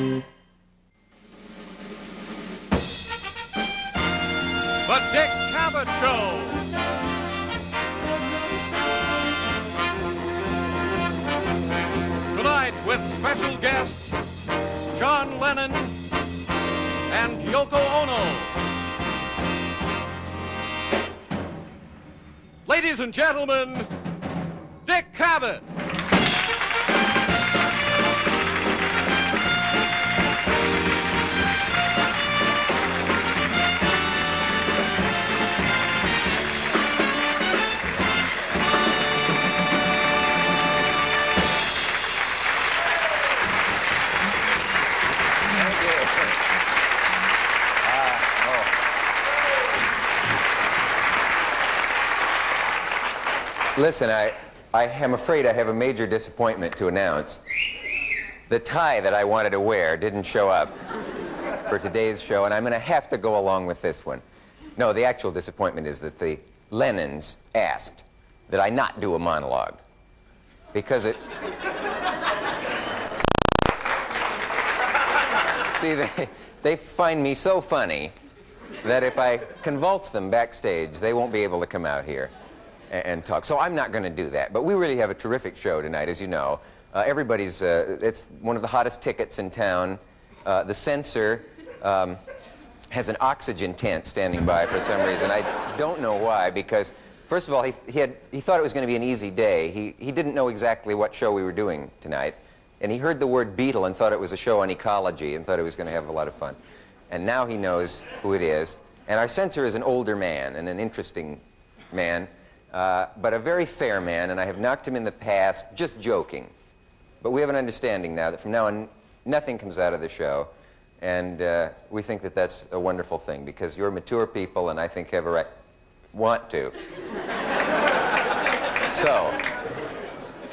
The Dick Cavett Show. Tonight with special guests, John Lennon and Yoko Ono. Ladies and gentlemen, Dick Cavett. Listen, I am afraid I have a major disappointment to announce. The tie that I wanted to wear didn't show up for today's show, and I'm going to have to go along with this one. No, the actual disappointment is that the Lennons asked that I not do a monologue because it... See, they find me so funny that if I convulse them backstage, they won't be able to come out here and talk. So I'm not going to do that. But we really have a terrific show tonight, as you know. Everybody's, it's one of the hottest tickets in town. The censor has an oxygen tent standing by for some reason. I don't know why, because first of all, he thought it was going to be an easy day. He didn't know exactly what show we were doing tonight. And he heard the word Beatle and thought it was a show on ecology and thought it was going to have a lot of fun. And now he knows who it is. And our censor is an older man and an interesting man. But a very fair man, and I have knocked him in the past, just joking. But we have an understanding now that from now on, nothing comes out of the show. And we think that that's a wonderful thing, because you're mature people, and I think have a right, want to. So,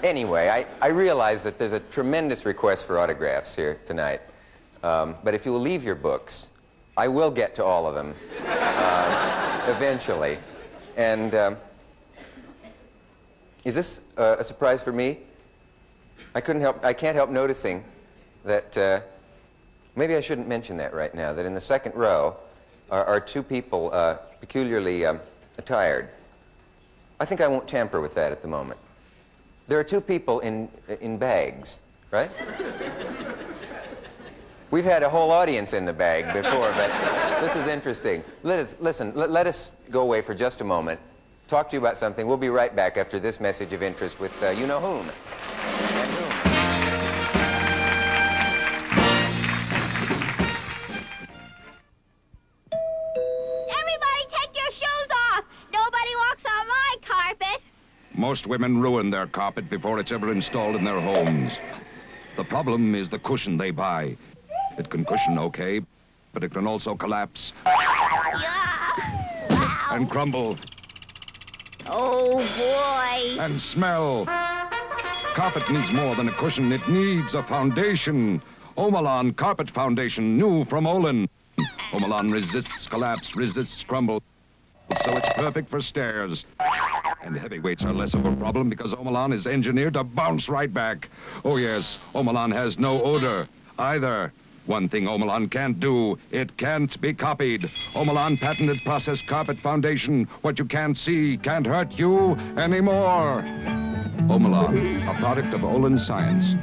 anyway, I realize that there's a tremendous request for autographs here tonight. But if you will leave your books, I will get to all of them eventually. And... is this a surprise for me? I can't help noticing that, maybe I shouldn't mention that right now, that in the second row are two people peculiarly attired. I think I won't tamper with that at the moment. There are two people in bags, right? We've had a whole audience in the bag before, but this is interesting. Let us go away for just a moment. Talk to you about something. We'll be right back after this message of interest with you-know-whom. And whom. Everybody take your shoes off! Nobody walks on my carpet! Most women ruin their carpet before it's ever installed in their homes. The problem is the cushion they buy. It can cushion okay, but it can also collapse and crumble. Oh, boy. And smell. Carpet needs more than a cushion. It needs a foundation. Omalon Carpet Foundation, new from Olin. Omalon resists collapse, resists crumble, so it's perfect for stairs. And heavyweights are less of a problem because Omalon is engineered to bounce right back. Oh, yes, Omalon has no odor either. One thing Omalon can't do, it can't be copied. Omalon patented process carpet foundation. What you can't see can't hurt you anymore. Omalon, a product of Olin Science.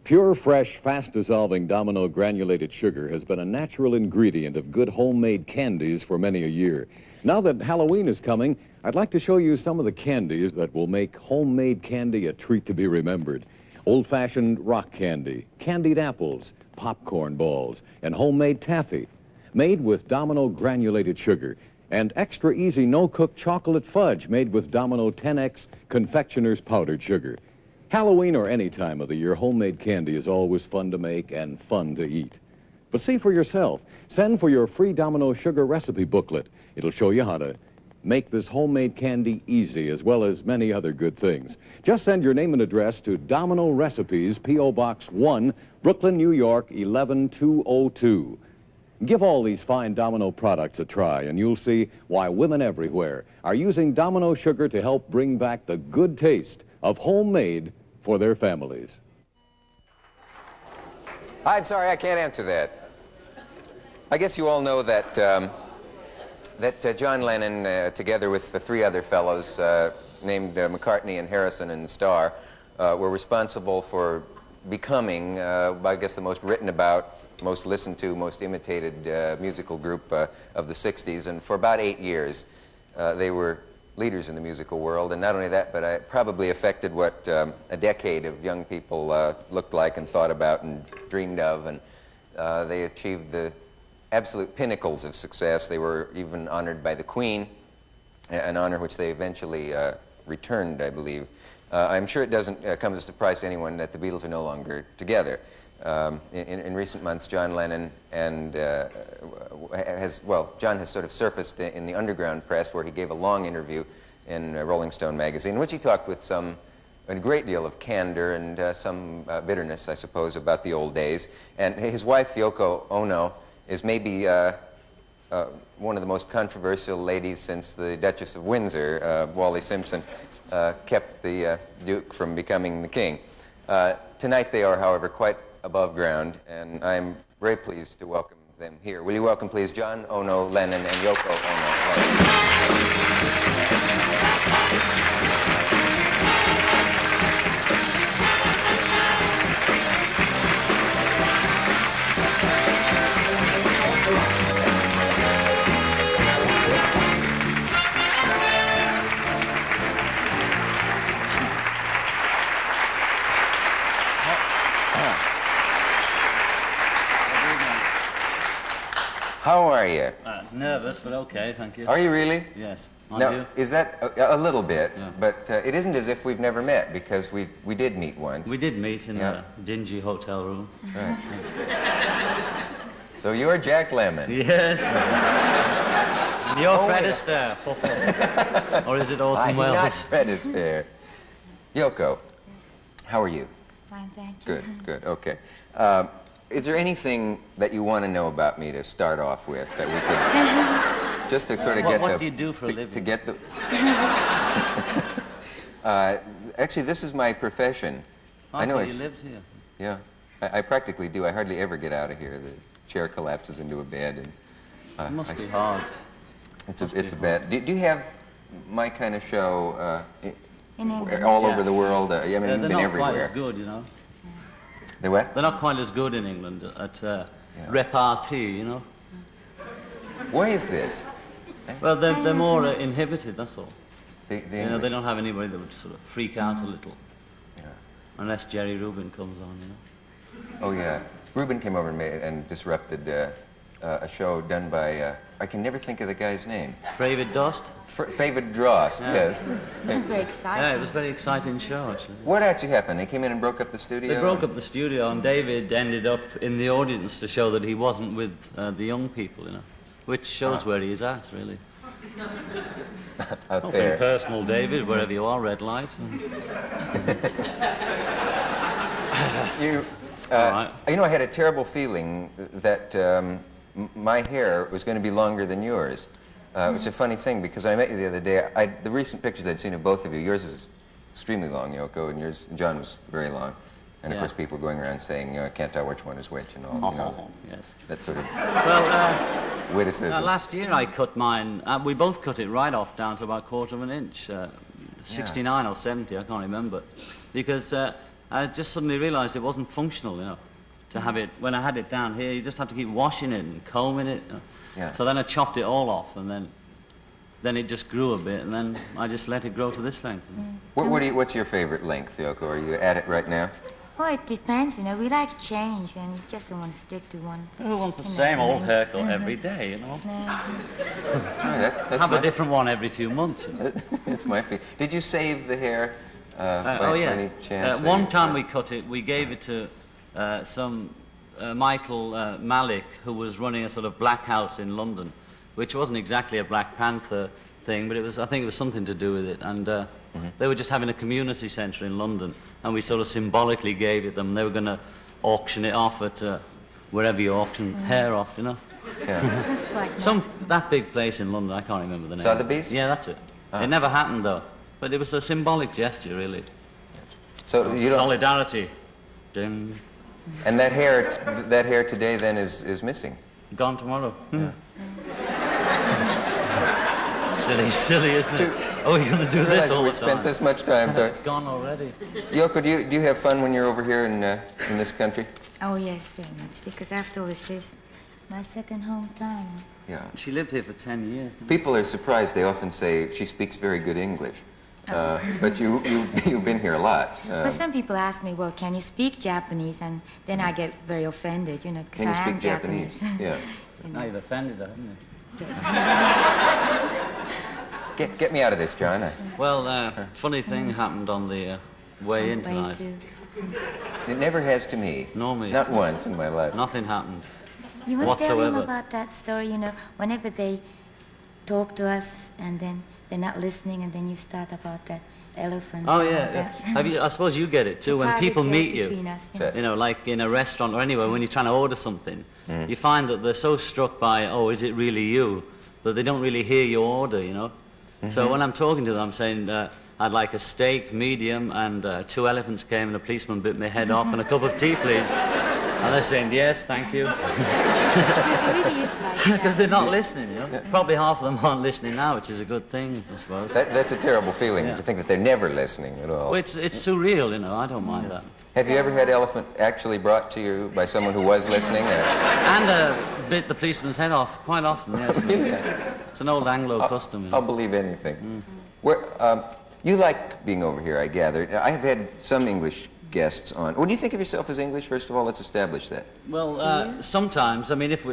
Pure, fresh, fast-dissolving Domino granulated sugar has been a natural ingredient of good homemade candies for many a year. Now that Halloween is coming, I'd like to show you some of the candies that will make homemade candy a treat to be remembered. Old-fashioned rock candy, candied apples, popcorn balls, and homemade taffy, made with Domino granulated sugar, and extra easy no-cook chocolate fudge made with Domino 10X confectioner's powdered sugar. Halloween or any time of the year, homemade candy is always fun to make and fun to eat. But see for yourself. Send for your free Domino sugar recipe booklet. It'll show you how to make this homemade candy easy, as well as many other good things. Just send your name and address to Domino Recipes, P.O. Box 1, Brooklyn, New York, 11202. Give all these fine Domino products a try, and you'll see why women everywhere are using Domino sugar to help bring back the good taste of homemade for their families. I'm sorry, I can't answer that. I guess you all know that John Lennon, together with the three other fellows named McCartney and Harrison and Starr, were responsible for becoming, I guess, the most written about, most listened to, most imitated musical group of the 60s. And for about 8 years, they were leaders in the musical world. And not only that, but it probably affected what a decade of young people looked like and thought about and dreamed of. And they achieved the absolute pinnacles of success. They were even honored by the Queen, an honor which they eventually returned, I believe. I'm sure it doesn't come as a surprise to anyone that the Beatles are no longer together. In recent months, John Lennon and John has sort of surfaced in the underground press, where he gave a long interview in Rolling Stone magazine, in which he talked with a great deal of candor and some bitterness, I suppose, about the old days. And his wife, Yoko Ono, is maybe one of the most controversial ladies since the Duchess of Windsor. Wally Simpson kept the Duke from becoming the king. Tonight they are, however, quite above ground, and I'm very pleased to welcome them here. Will you welcome, please, John Ono Lennon and Yoko Ono Lennon. How are you? Nervous, but okay, thank you. Are you really? Yes. Now, is that a little bit? Yeah. But it isn't as if we've never met, because we did meet once. We did meet in a dingy hotel room. Right. So you're Jack Lemmon. Yes. And you're Fred Astaire. Or is it Orson Welles? I'm not Fred Astaire. Yoko, how are you? Fine, thank you. Good, good, okay. Is there anything that you want to know about me to start off with that we could, just to sort of get what do you do for a living? To get the... actually, this is my profession. I know you lived here. Yeah, I practically do. I hardly ever get out of here. The chair collapses into a bed, and It must be hard. it's a bed. Do you have my kind of show In England. all over the world? I mean, They're been not everywhere. quite as good, you know. They what? They're not quite as good in England at repartee, you know. Why is this? Well, they're more inhibited, that's all. The You know, English. they don't have anybody that would sort of freak out a little. Yeah. Unless Jerry Rubin comes on, you know. Oh, yeah. Reuben came over and disrupted a show done by, I can never think of the guy's name. David Dost? David Drost, yes. It was very exciting. Yeah, it was a very exciting show, actually. What actually happened? They came in and broke up the studio? They broke up the studio, and David ended up in the audience to show that he wasn't with the young people, you know, which shows where he is at, really. Out Nothing there. personal, David, wherever you are, red light. You, All right. you know, I had a terrible feeling that my hair was going to be longer than yours. Which is a funny thing, because I met you the other day. The recent pictures I'd seen of both of you, yours is extremely long, Yoko, and yours, John, was very long. And of course, people going around saying, can't tell which one is which and all, you know. Yes. That sort of Well, witticism. last year I cut mine, we both cut it right off down to about 1/4 of an inch, 69 or 70, I can't remember. Because I just suddenly realized it wasn't functional, you know, to have it, when I had it down here, you just have to keep washing it and combing it. You know. Yeah. So then I chopped it all off, and then it just grew a bit, and then I just let it grow to this length. What's your favorite length, Yoko? Are you at it right now? Well, it depends, you know. We like change, and we just don't want to stick to one. Who wants the You know, same old haircut every day, you know? No. Sorry, that's Have my, a different one every few months. You know? that's my feeling. Did you save the hair by Oh yeah. any chance? One time we cut it, we gave it to some Michael Malik, who was running a sort of black house in London, which wasn't exactly a Black Panther thing, but it was, I think it was something to do with it. And they were just having a community centre in London, and we sort of symbolically gave it them. They were going to auction it off at wherever you auction hair off, you know. Yeah. That's quite nice. That big place in London, I can't remember the name. Sotheby's? Yeah, that's it. It never happened though, but it was a symbolic gesture, really. So you don't... Solidarity. Dim. And that hair today then is missing. Gone tomorrow. Yeah. Silly, isn't it? Oh, you're going to do this all the time. We spent this much time there. It's gone already. Yoko, do you have fun when you're over here in this country? Oh, yes, very much, because after all, it is my second hometown. Yeah. She lived here for 10 years. People are surprised. They often say she speaks very good English. But you've been here a lot. But some people ask me, well, can you speak Japanese? And then I get very offended, you know, because Can you I speak am Japanese? Yeah. You Now know. you've offended her, haven't you? Get me out of this, John. Well, funny thing happened on the way in Way tonight. to- It never has to me. No, me. Not once in my life. Nothing happened. You want to tell him Whatsoever. about that story, you know, whenever they talk to us and then they're not listening and then you start about that elephant. Oh, and yeah. all Yeah. that. Have you, I suppose you get it too. When Private people joke meet between you, us, So- you know, like in a restaurant or anywhere, when you're trying to order something, you find that they're so struck by, oh, is it really you, that they don't really hear your order, you know? So when I'm talking to them, I'm saying, I'd like a steak, medium, and 2 elephants came and a policeman bit my head off, and a cup of tea, please. And they're saying, yes, thank you. It really is like Because that. they're not listening, you know? Probably half of them aren't listening now, which is a good thing, I suppose. That's a terrible feeling, Yeah. to think that they're never listening at all. Well, it's surreal, you know, I don't mind that. Have you ever had elephant actually brought to you by someone who was listening? And bit the policeman's head off, quite often, yes. It's an old Anglo custom, you I'll know. believe anything. You like being over here, I gather. I have had some English guests on. What do you think of yourself as English, first of all? Let's establish that. Well, sometimes, I mean, if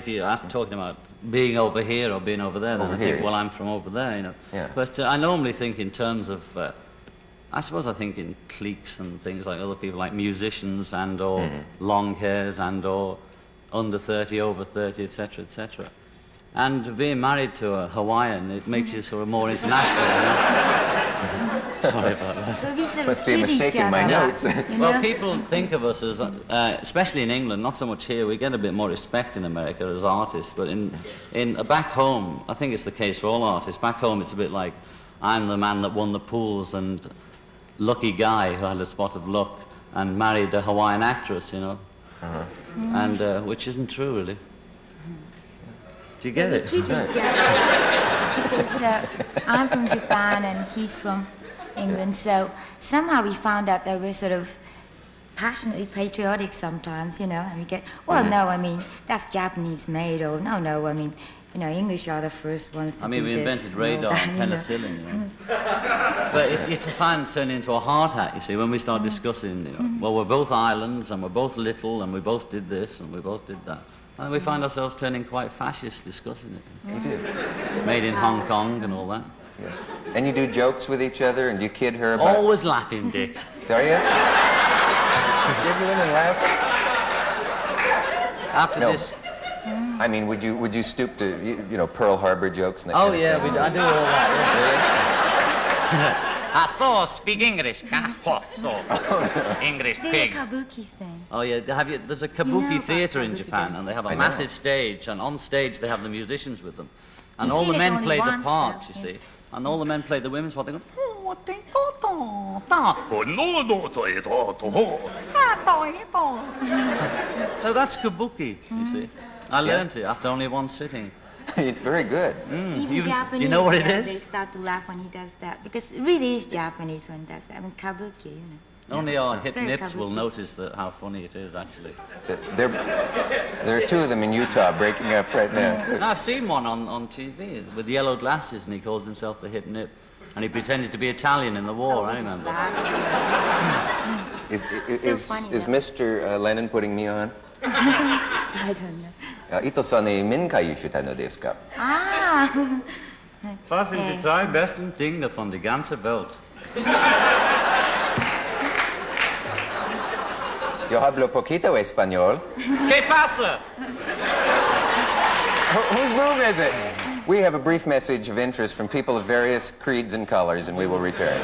you ask talking about being over here or being over there, then Over I here, think, well, I'm from over there, you know. Yeah. But I normally think in terms of, I suppose I think in cliques and things like other people, like musicians and or long hairs and or under 30, over 30, etc., etc. And being married to a Hawaiian, it makes you sort of more international, you know? Sorry about that. So we sort of Must be a kid mistake each in my other, notes. you Well, know? people think of us as, especially in England, not so much here, we get a bit more respect in America as artists, but back home, I think it's the case for all artists, back home it's a bit like, I'm the man that won the pools and lucky guy who had a spot of luck and married a Hawaiian actress, you know, and which isn't true, really. Do you get it? Kid each other. Because I'm from Japan and he's from England, so somehow we found out that we're sort of passionately patriotic sometimes, you know, and we get, well, no, I mean, that's Japanese made, or no, I mean, you know, English are the first ones to I mean, do we this invented and all radar that, and you know. penicillin, you know. But it's a fan turning into a hard hat, you see, when we start discussing, you know, well, we're both islands, and we're both little, and we both did this, and we both did that. And we find ourselves turning quite fascist discussing it. You do. Made in Hong Kong and all that. Yeah. And you do jokes with each other, and you kid her about... Always laughing, Dick. Are you? Give you in and laugh? After No. this... I mean, would you stoop to, you know, Pearl Harbor jokes and that Oh, kind of yeah, thing? I do all that. I saw speak English, huh? Oh, so English They're a pig. kabuki thing. Oh yeah, there's a know kabuki about theatre in kabuki, Japan, don't and they have I a know. massive stage, and on stage they have the musicians with them, and You've all the seen it men only play the once, parts, though, you yes. see, and all the men play the women's part. They go, no, that's kabuki, you see. I learned it after only one sitting. It's very good. Even You- Japanese, do you know what it yeah, is? they start to laugh when he does that, because it really is Japanese when he does that. I mean, kabuki, you know. Only our hip Very nips will kabuki. notice how funny it is, actually. There are 2 of them in Utah breaking up right now. And I've seen one on TV with yellow glasses, and he calls himself the hip nip. And he pretended to be Italian in the war, I Just remember. laugh. Is though. Mr. Lennon putting me on? I don't know. 伊藤さんに民会優秀のですか? Ah! Was sind die 3 besten Dinge von der ganzen Welt? Yo hablo poquito español. ¿Qué pasa? Whose move is it? We have a brief message of interest from people of various creeds and colors, and we will return.